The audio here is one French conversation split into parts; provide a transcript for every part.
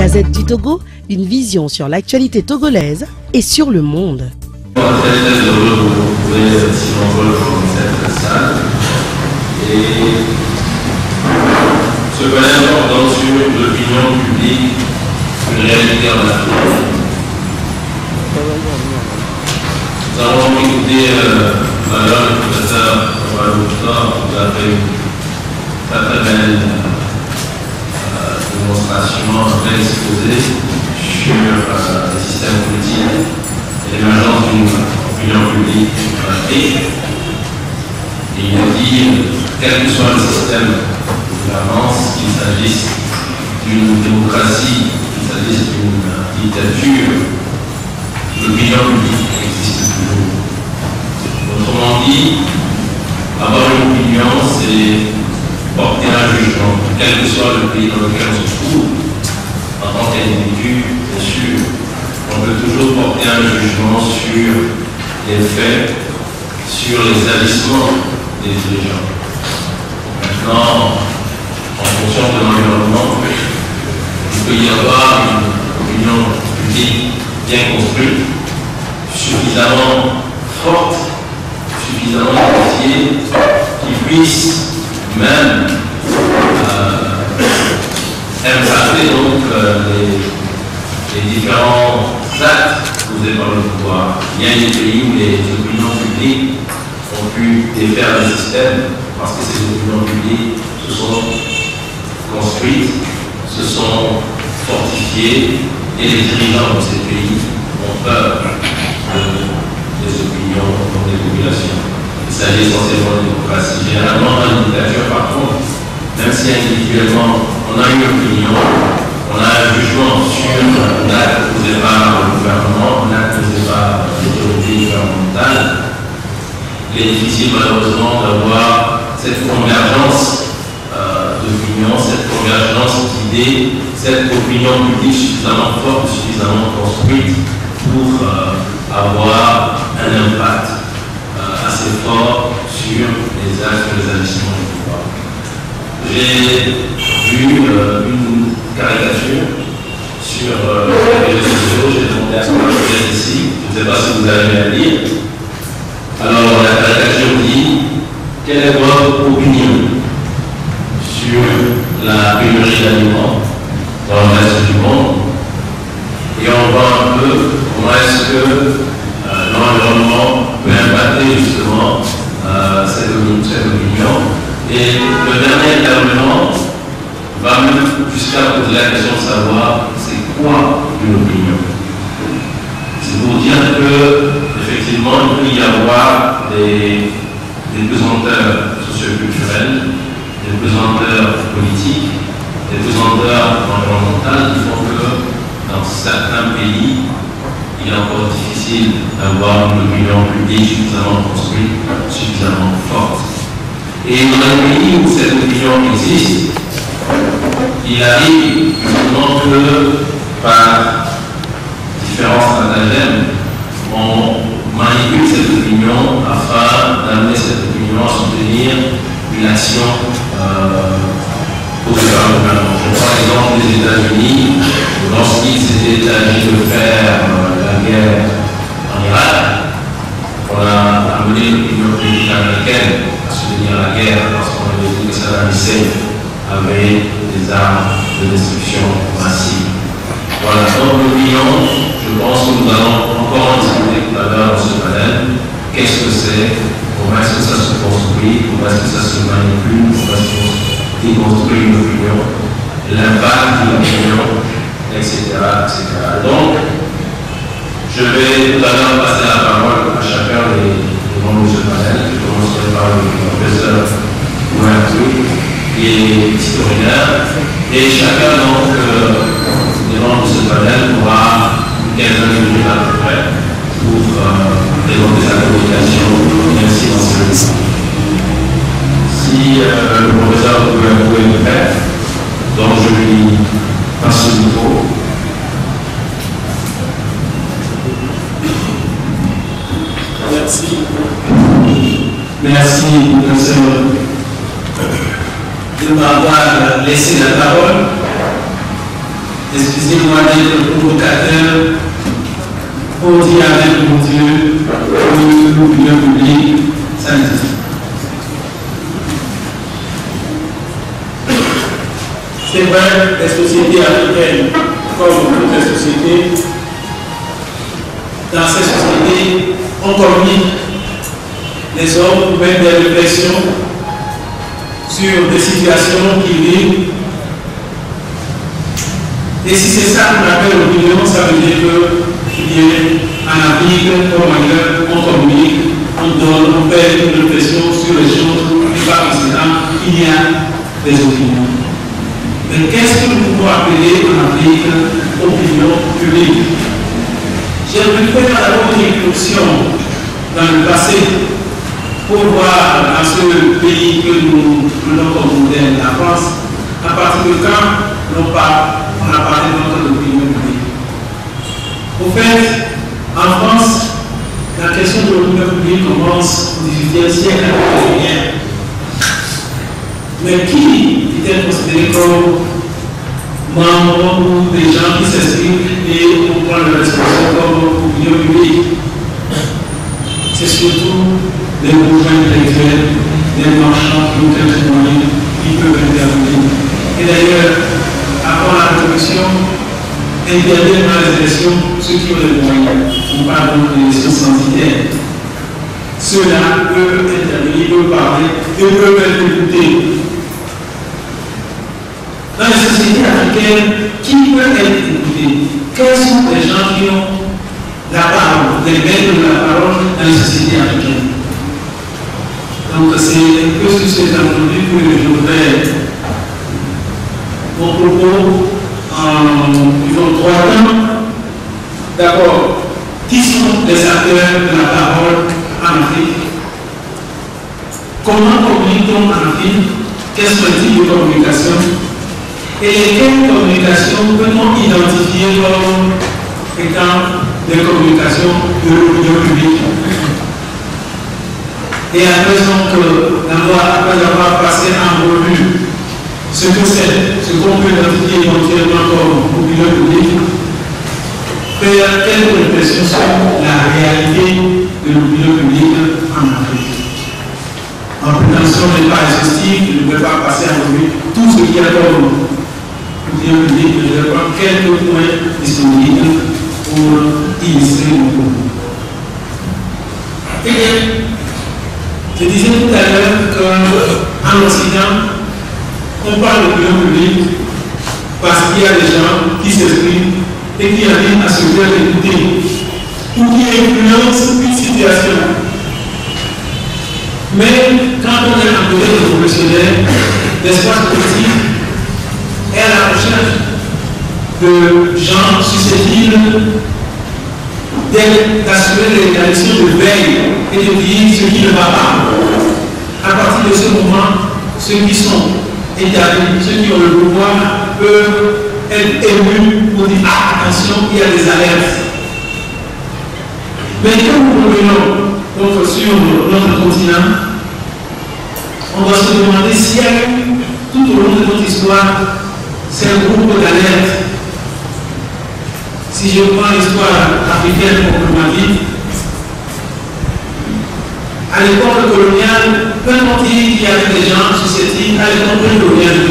Gazette du Togo, une vision sur l'actualité togolaise et sur le monde. On est très heureux de vous retrouver si nombreux dans cette salle. Et ce panel portant sur l'opinion publique, une réalité en Afrique. Nous allons écouter Madame le professeur Ouattara qui a fait une très belle démonstration, un bel exposé sur le système politique et l'émergence d'une opinion publique en Afrique. Et il a dit, quel que soit le système de gouvernance, qu'il s'agisse d'une démocratie, qu'il s'agisse d'une dictature, l'opinion publique existe toujours. Autrement dit, avoir une opinion, c'est porter un jugement, quel que soit le pays dans lequel on se trouve. En tant qu'individu, bien sûr, on peut toujours porter un jugement sur les faits, sur les agissements des dirigeants. Maintenant, en fonction de l'environnement, il peut y avoir une opinion publique bien construite, suffisamment forte, suffisamment qualifiée, qui puisse même impacter donc les différents actes posés par le pouvoir. Il y a des pays où les opinions publiques ont pu défaire le système parce que ces opinions publiques se sont construites, se sont fortifiées et les dirigeants de ces pays ont peur des opinions des populations. Il s'agit essentiellement de démocratie. Généralement, dans une dictature, par contre, même si individuellement on a une opinion, on a un jugement sur l'acte posé par le gouvernement, l'acte posé par l'autorité gouvernementale, il est difficile malheureusement d'avoir cette convergence d'opinion, cette convergence d'idées, cette opinion publique suffisamment forte, suffisamment construite pour avoir un impact assez fort sur les actes, sur les agissements du pouvoir. J'ai vu une caricature sur les réseaux sociaux, j'ai demandé à ce qu'on la ici, je ne sais pas si vous allez la lire. Alors la caricature dit, quelle est votre opinion sur la pénurie d'aliments dans le reste du monde? Et on voit un peu comment est-ce que l'environnement peut impacter justement cette opinion. Et le dernier intervenant va même jusqu'à poser la question de savoir c'est quoi une opinion. C'est pour dire que effectivement il peut y avoir des pesanteurs socioculturels, des pesanteurs politiques, des pesanteurs environnementales qui font que dans certains pays il est encore difficile d'avoir une opinion publique suffisamment construite, suffisamment forte. Et dans un pays où cette opinion existe, il arrive justement que par différents stratagèmes, on manipule cette opinion afin d'amener cette opinion à soutenir une action posée par le gouvernement. Je prends l'exemple des États-Unis, lorsqu'il s'était agi de faire la guerre en Irak, on a amené l'opinion publique américaine à soutenir la guerre parce qu'on avait dit que Saddam Hussein avait des armes de destruction massive. Voilà, donc l'opinion, je pense que nous allons encore en discuter tout à l'heure dans ce panel. Qu'est-ce que c'est? Comment est-ce que ça se construit? Comment est-ce que ça se manipule? Comment est-ce qu'on déconstruit une opinion? L'impact de l'opinion, etc., etc. Donc, je vais tout à l'heure passer la parole à chacun des membres de ce panel. Je commencerai par le professeur Ouattara, qui est historien, et chacun donc des membres de ce panel aura une quinzaine de minutes à peu près pour présenter sa communication et ainsi dans ce liste. Si le professeur Ouattara est prêt, donc je lui passe le micro. Merci. Merci, professeur, de m'avoir laissé la parole. excusez-moi d'être provocateur, pour dire avec mon Dieu que l'opinion publique, ça existe. C'est vrai, les sociétés africaines, comme toutes les sociétés, dans ces sociétés, on communique les hommes pour mettre des réflexions sur des situations qui vivent. Et si c'est ça qu'on appelle l'opinion, ça veut dire qu'il y a en Afrique, comme ailleurs, on communique, on donne, on fait une réflexion sur les choses, et par conséquent, il y a des opinions. Mais qu'est-ce que nous pouvons appeler en Afrique opinion publique? J'aimerais faire d'abord une incursion dans le passé pour voir dans ce pays que nous prenons comme modèle, la France, à partir de quand on a parlé de notre opinion publique. Au fait, en France, la question de l'opinion publique commence au XVIIIe siècle avec les Lumières. Mais qui était considéré comme membres ou des gens qui s'expriment et on prend leur expression comme opinion publique? C'est surtout les bourgeois intellectuels, les marchands qui ont quelques moyens qui peuvent intervenir. Et d'ailleurs, avant la révolution, intervenir dans les élections, ceux qui ont les moyens, on parle donc d'élections censitaires. Ceux-là peuvent intervenir, peuvent parler, et peuvent être écoutés. Dans les sociétés africaines, qui peut être écouté? Quels sont les gens qui ont la parole, les maîtres de la parole dans les sociétés africaines? Donc c'est que sur cet entendu que je voudrais mon propos en 3 temps. D'abord, qui sont les acteurs de la parole en Afrique? Comment communique-t-on en Afrique? Quels sont les types de communication? Et lesquelles communications peut-on identifier comme étant des communications de l'opinion publique? Et après, après avoir passé en revue ce que c'est, ce qu'on peut identifier éventuellement comme opinion publique, faire quelques réflexions sur la réalité de l'opinion publique en Afrique. En prétention n'est pas exhaustive, je ne vais pas passer en revue tout ce qu'il y a comme opinion publique, je vais prendre quelques points disponibles pour illustrer mon propos. Je disais tout à l'heure qu'en Occident, on parle d'opinion publique parce qu'il y a des gens qui s'expriment et qui arrivent à se faire écouter ou qui influencent une situation. Mais quand on est entouré de professionnels, l'espace politique est à la recherche de gens susceptibles d'assurer les missions de veille et de dire ce qui ne va pas. À partir de ce moment, ceux qui sont établis, ceux qui ont le pouvoir, peuvent être élus pour dire ah, attention, il y a des alertes. Mais quand nous revenons donc sur notre continent, on doit se demander s'il y a eu tout au long de notre histoire ces groupes d'alerte. Si je prends l'histoire africaine proprement dite, à l'époque coloniale, peu importe qu'il y avait des gens susceptibles, à l'époque coloniale,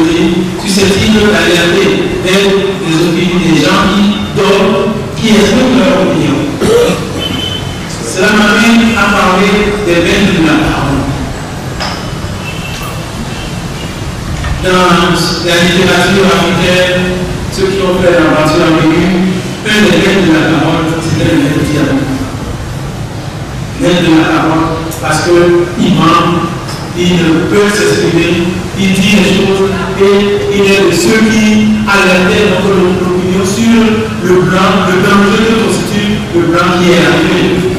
susceptibles d'alerter des opinions, des gens qui donnent, qui expriment leur opinion. Cela m'amène à parler des maîtres de la parole. Dans la littérature africaine, ceux qui ont fait l'aventure ambiguë, un des maîtres de la parole, c'était le maître Diabo. Maître de la parole, parce qu'il ment, il peut s'exprimer, il dit les choses et il est de ceux qui alertaient notre opinion sur le danger que constitue le blanc qui est arrivé.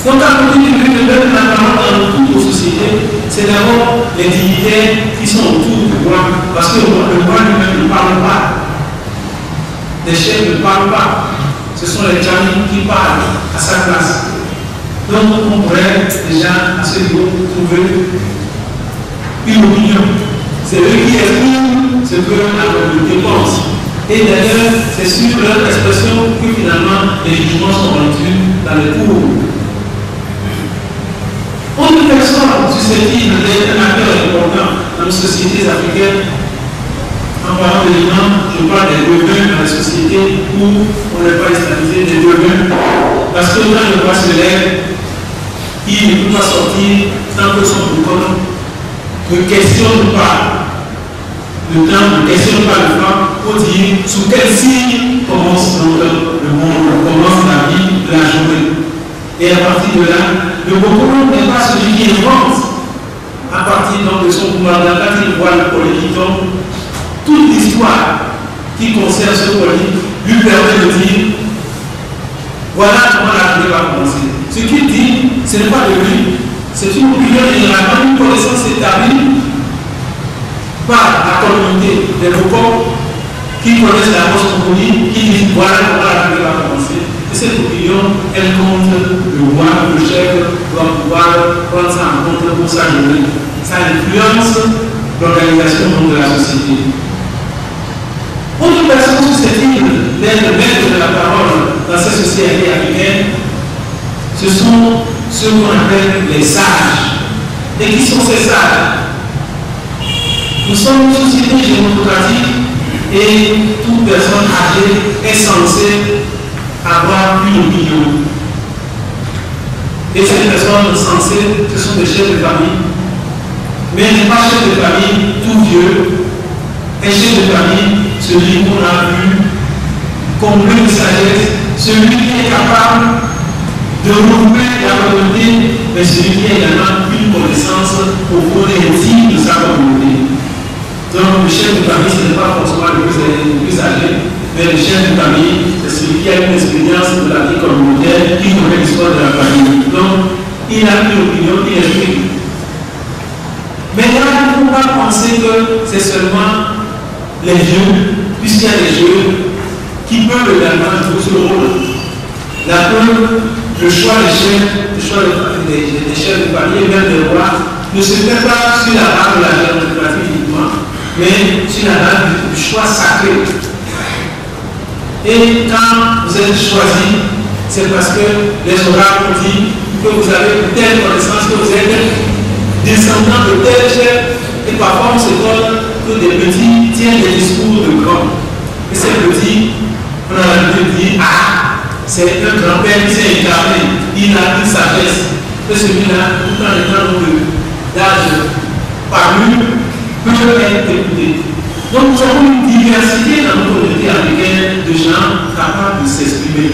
Donc, à côté du but de mettre la parole dans toutes nos sociétés, c'est d'abord les dignitaires qui sont autour du roi, parce que le roi lui-même ne parle pas. Les chefs ne parlent pas. Ce sont les gens qui parlent à sa place. Donc, on pourrait déjà à ce niveau trouver une opinion. C'est eux qui expriment ce que la communauté pense. Et d'ailleurs, c'est sur leur expression que finalement les jugements sont rendus dans les cours. Autre personne susceptible d'être un acteur important dans nos sociétés africaines, en parlant de l'imam, je parle des revenus dans les sociétés où on n'est pas islamisé, des revenus, parce que quand le roi se lève, il ne peut pas sortir tant que son bouton ne questionne pas le temps, ne questionne pas le temps pour dire sous quel signe commence le monde, commence la vie de la journée. Et à partir de là, le Bokoro n'est pas celui qui invente. À partir donc de son gouvernement, quand il voit le politique, toute l'histoire qui concerne ce politique lui permet de dire voilà comment la journée va commencer. Ce qu'il dit, ce n'est pas de lui, c'est une opinion généralement, une connaissance établie par la communauté des Bokoro qui connaissent la cosmogonie, qui disent voilà comment la journée va commencer. Et cette opinion, elle compte le roi, le chef, doit pouvoir prendre ça en compte pour sa journée. Ça influence l'organisation de la société. Autre personne susceptible d'être maître de la parole dans ces sociétés africaines, ce sont ceux qu'on appelle les sages. Et qui sont ces sages? Nous sommes une société démocratique et toute personne âgée est censée avoir une opinion. Et ces personnes censées, ce sont des chefs de famille. Mais n'est pas chef de famille tout vieux. Un chef de famille, celui qu'on a vu comblé de sagesse, celui qui est capable de regrouper la communauté, mais celui qui a également une connaissance profonde et intime de sa communauté. Donc le chef de famille, ce n'est pas forcément le plus âgé, mais le chef de famille, c'est celui qui a une expérience de la vie communautaire, qui connaît l'histoire de la famille. Donc, il a une opinion, il explique. Maintenant, il ne faut pas penser que c'est seulement les jeunes, puisqu'il y a des jeunes qui peuvent également jouer ce rôle. La preuve, le choix des chefs, des chefs de famille et même des rois ne se fait pas sur la base de la démocratie uniquement, mais sur la base du choix sacré. Et quand vous êtes choisi, c'est parce que les oracles ont dit que vous avez telle connaissance, que vous êtes descendant de tel chef, et parfois on se donne que des petits tiennent des discours de grands. Et ces petits, on a l'habitude de dire ah, c'est un grand-père qui s'est incarné, il a une sagesse. Et celui-là, tout en étant d'âge parmi, peut être écouté. Donc nous avons une diversité dans notre communauté africaine de gens capables de s'exprimer.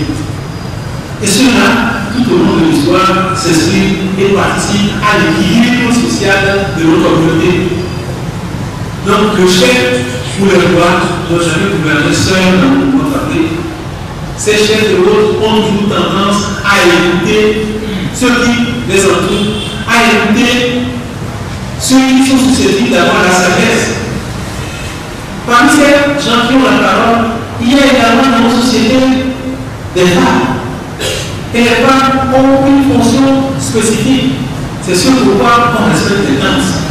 Et ceux-là, tout au long de l'histoire, s'expriment et participent à l'équilibre social de notre communauté. Donc le chef ou le roi ne doit jamais gouverner seul dans le monde africain. Ces chefs de l'autre ont toujours tendance à écouter ceux qui les entourent, à écouter ceux qui sont susceptibles d'avoir la sagesse. Parmi ces gens qui ont la parole, il y a également dans nos sociétés des femmes. Et les femmes ont une fonction spécifique. C'est ce pourquoi on respecte les danses.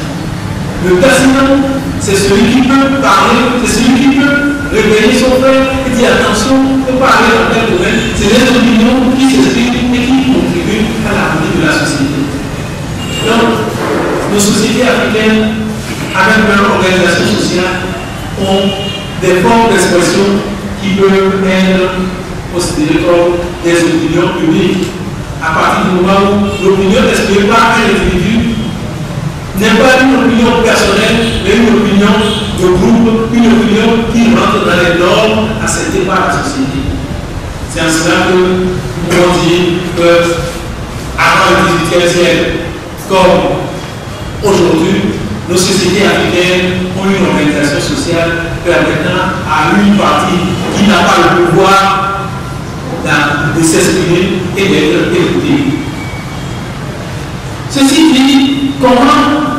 Le président, c'est celui qui peut parler, c'est celui qui peut réveiller son frère et dire attention, il faut parler dans tel domaine. C'est les opinions qui s'expriment et qui contribuent à l'harmonie de la société. Donc, nos sociétés africaines, avec leur organisation sociale, ont des formes d'expression qui peuvent être considérées comme des opinions publiques. À partir du moment où l'opinion exprimée par un individu n'est pas une opinion personnelle, mais une opinion de groupe, une opinion qui rentre dans les normes acceptées par la société. C'est en cela que nous pouvons dire qu'avant le XVIIIe siècle, comme aujourd'hui, nos sociétés africaines ont une organisation sociale permettant à une partie qui n'a pas le pouvoir de s'exprimer et d'être écoutée. Ceci dit, comment,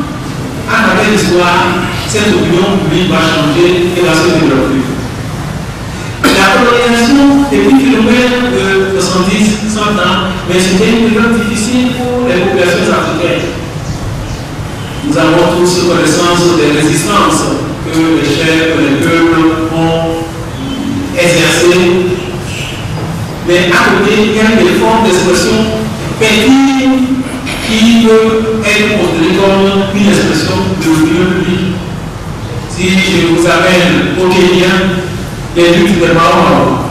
à travers l'histoire, cette opinion publique va changer et va se développer. La colonisation est une phénomène de 70, 100 ans, mais c'était une période difficile pour les populations africaines. Nous avons tous connaissance des résistances que les chefs, les peuples ont côté, il y a des formes d'expression pertinentes qui peuvent être considérées comme une expression de l'opinion publique. Si je vous amène au Kenya, les luttes des Maoris.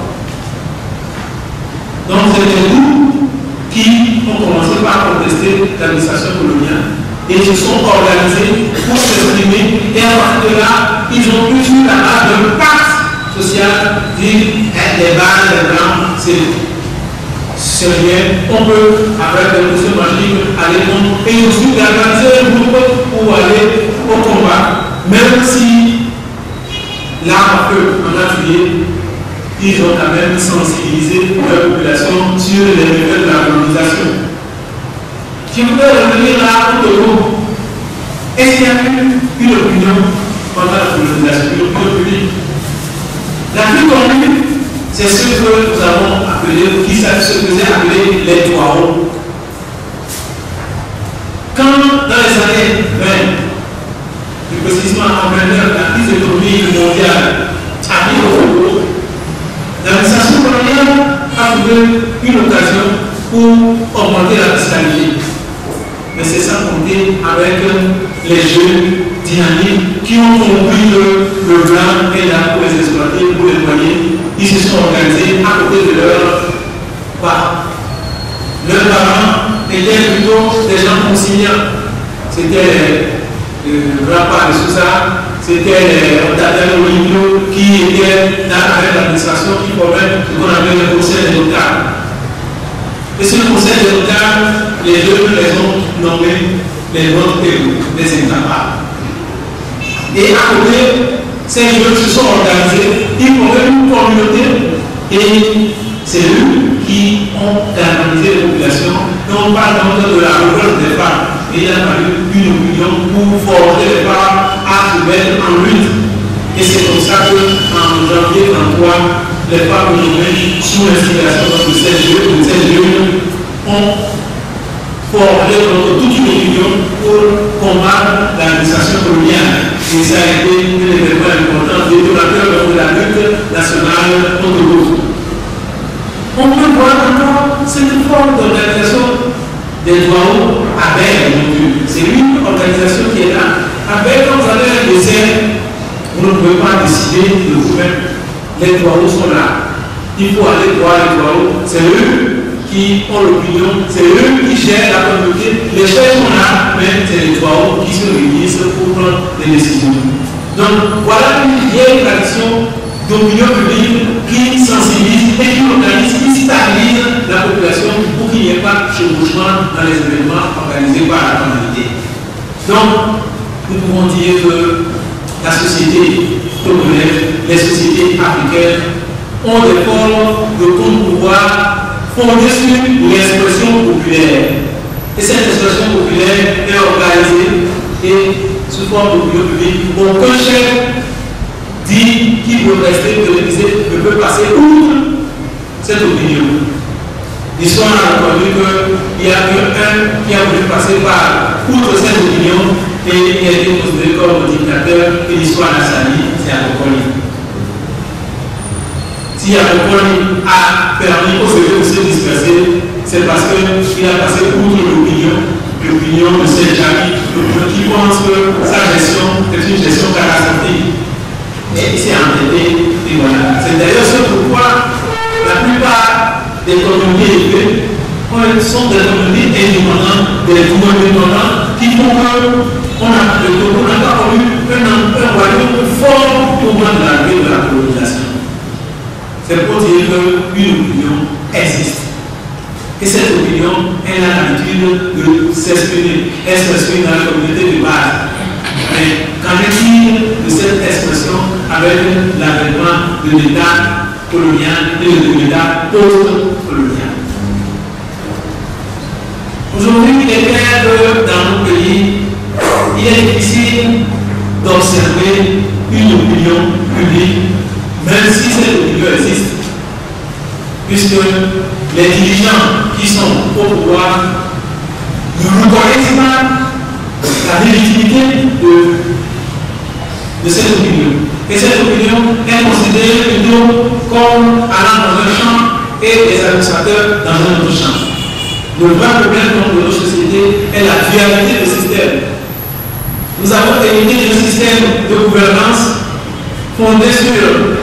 Donc, c'est des groupes qui ont commencé par contester l'administration coloniale et se sont organisés pour s'exprimer. Et à partir de là, ils ont pu sur la base d'un pacte social dire les bases, les blancs, c'est rien. On peut, avec des questions magiques, aller contre et ensuite organiser un groupe pour aller au combat. Même si l'arme à feu en a tué, ils ont quand même sensibilisé la population sur les méthodes de la colonisation. Je voudrais revenir là pour l'eau. Est-ce qu'il y a eu une opinion pendant la colonisation, une opinion publique? La plus connue, c'est ce que nous avons appelé, qui se faisait appeler les Touareaux. Quand dans les années 20, plus précisément en 29, la crise économique mondiale arrive au Congo, l'administration coloniale a trouvé une occasion pour augmenter la fiscalité. Mais c'est sans compter avec les jeunes dynamiques qui ont compris que le blanc est là pour les exploiter, pour les noyer. Ils se sont organisés à côté de leurs parents. Leurs parents étaient plutôt des gens consignants. C'était le grand-père de Sousa, c'était Otatel Olivio qui était avec l'administration qui formait ce qu'on appelle le conseil des notables. Et sur le conseil des notables, les deux les ont nommés les notes des incapables. Et à côté, ces jeunes se sont organisés, ils formaient une communauté et c'est eux qui ont galvanisé la population. Et on parle donc de la révolte des femmes. Et il a fallu une opinion pour forger les femmes à se mettre en lutte. Et c'est comme ça qu'en janvier 1933, les femmes aujourd'hui, sous l'inspiration de ces jeunes, ont forgé toute une opinion pour combattre l'administration coloniale. Et ça a été un événement important, détonateur de la lutte nationale contre l'autre. On peut voir encore cette forme d'organisation des Touareaux à Berne. C'est une organisation qui est là. À Berne, quand vous avez un désert, vous ne pouvez pas décider de vous-même. Les Touareaux sont là. Il faut aller voir les Touareaux. C'est eux qui ont l'opinion, c'est eux qui gèrent la communauté. Les chefs sont là, mais c'est les Touareaux qui se réunissent pour prendre des décisions. Donc voilà une vieille tradition d'opinion publique qui sensibilise et qui organise, qui stabilise la population pour qu'il n'y ait pas de chevauchement dans les événements organisés par la communauté. Donc, nous pouvons dire que la société togolaise, les sociétés africaines ont des formes de contre-pouvoir fondées sur l'expression populaire. Et cette expression populaire est organisée et sous forme d'opinion publique. Aucun chef dit qu'il peut rester télévisé, ne peut passer outre cette opinion. L'histoire a reconnu qu'il y a qu'un qui a voulu passer par outre cette opinion et il a été considéré comme dictateur et l'histoire l'a sali, c'est Akokoli. Si Akokoli a permis aux élèves de se disperser, c'est parce qu'il a passé outre l'opinion de ces gens qui pensent que sa gestion est une gestion catastrophique. Et il s'est entêté, et voilà. C'est d'ailleurs ce pourquoi la plupart des communautés élevées sont des communautés indépendantes, des communautés indépendantes qui font qu'on n'a pas connu un royaume fort au moment de l'arrivée de la colonisation. C'est pour dire qu'une opinion existe. Et cette opinion, elle a l'habitude de s'exprimer. Elle s'exprime dans la communauté de base. Mais qu'en est-il de cette expression avec l'avènement de l'État colonial et de l'État post-colonial? Aujourd'hui, il est clair que dans nos pays, il est difficile d'observer une opinion publique, même si cette opinion existe, puisque les dirigeants qui sont au pouvoir ne reconnaissent pas la légitimité de cette opinion. Et cette opinion est considérée plutôt comme allant dans un champ et des administrateurs dans un autre champ. Le vrai problème de nos sociétés est la dualité du système. Nous avons hérité d'un système de gouvernance fondé sur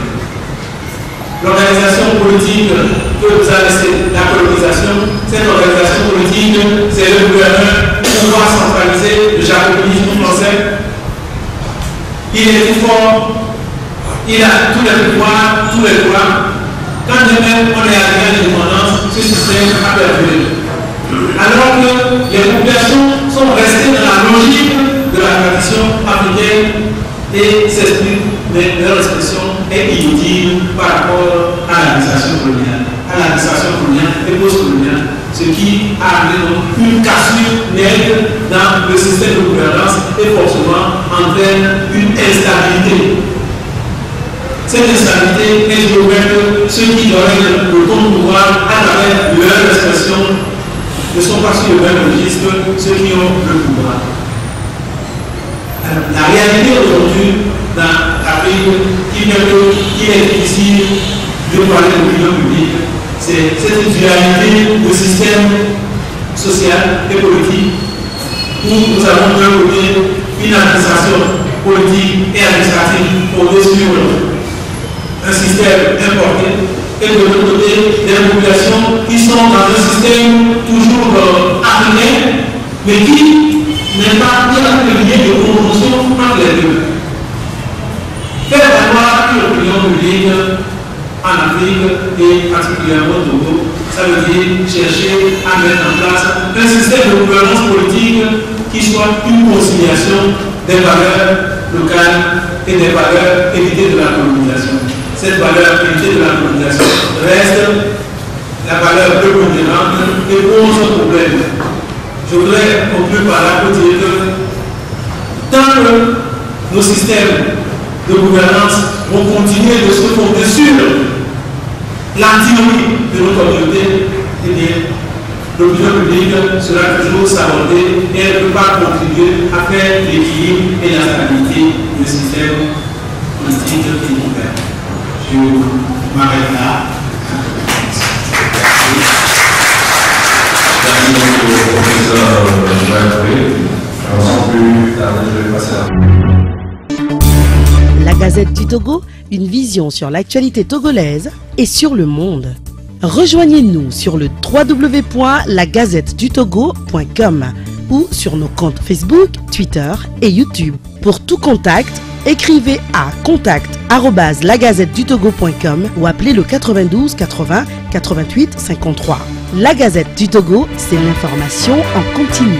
l'organisation politique que vous avez laissé la colonisation. Cette organisation politique, c'est le gouverneur, le pouvoir centralisé, le jacobinisme français. Il est tout fort, il a tous les pouvoirs, tous les droits. Quand même on est arrivé à l'indépendance, ce système a perdu. Alors que les populations sont restées dans la logique de la tradition africaine et s'expriment, mais leur expression est inutile par rapport à l'administration coloniale, et post-coloniale, ce qui a amené donc une cassure nette dans le système de gouvernance et forcément entraîne une instabilité. Cette instabilité est due au fait que ceux qui donnent le bon pouvoir à travers leur expression ne sont pas sur le même registre ceux qui ont le pouvoir. La réalité aujourd'hui dans l'Afrique qui fait qu'il est difficile de parler de l'opinion publique, c'est cette dualité de système social et politique où nous avons d'un côté une administration politique et administrative fondée sur un système importé et de l'autre côté des populations qui sont dans un système toujours africain mais qui n'est pas bien lien de convention entre les deux. Faire valoir une opinion publique en Afrique et particulièrement au Togo, ça veut dire chercher à mettre en place un système de gouvernance politique qui soit une conciliation des valeurs locales et des valeurs héritées de la colonisation. Cette valeur héritée de la colonisation reste la valeur prépondérante et pose un problème. Je voudrais conclure par là pour dire que tant que nos systèmes de gouvernance vont continuer de se fonder sur l'antinomie de nos communautés, eh bien, l'opinion publique sera toujours sabotée et elle ne peut pas contribuer à faire l'équilibre et la stabilité du système politique qui nous gouverne. Je m'arrête là. Merci beaucoup, professeur Joël. Sans plus tarder, je vais passer La Gazette du Togo, une vision sur l'actualité togolaise et sur le monde. Rejoignez-nous sur le www.lagazettedutogo.com ou sur nos comptes Facebook, Twitter et YouTube. Pour tout contact, écrivez à contact@lagazettedutogo.com ou appelez le 92 80 88 53. La Gazette du Togo, c'est l'information en continu.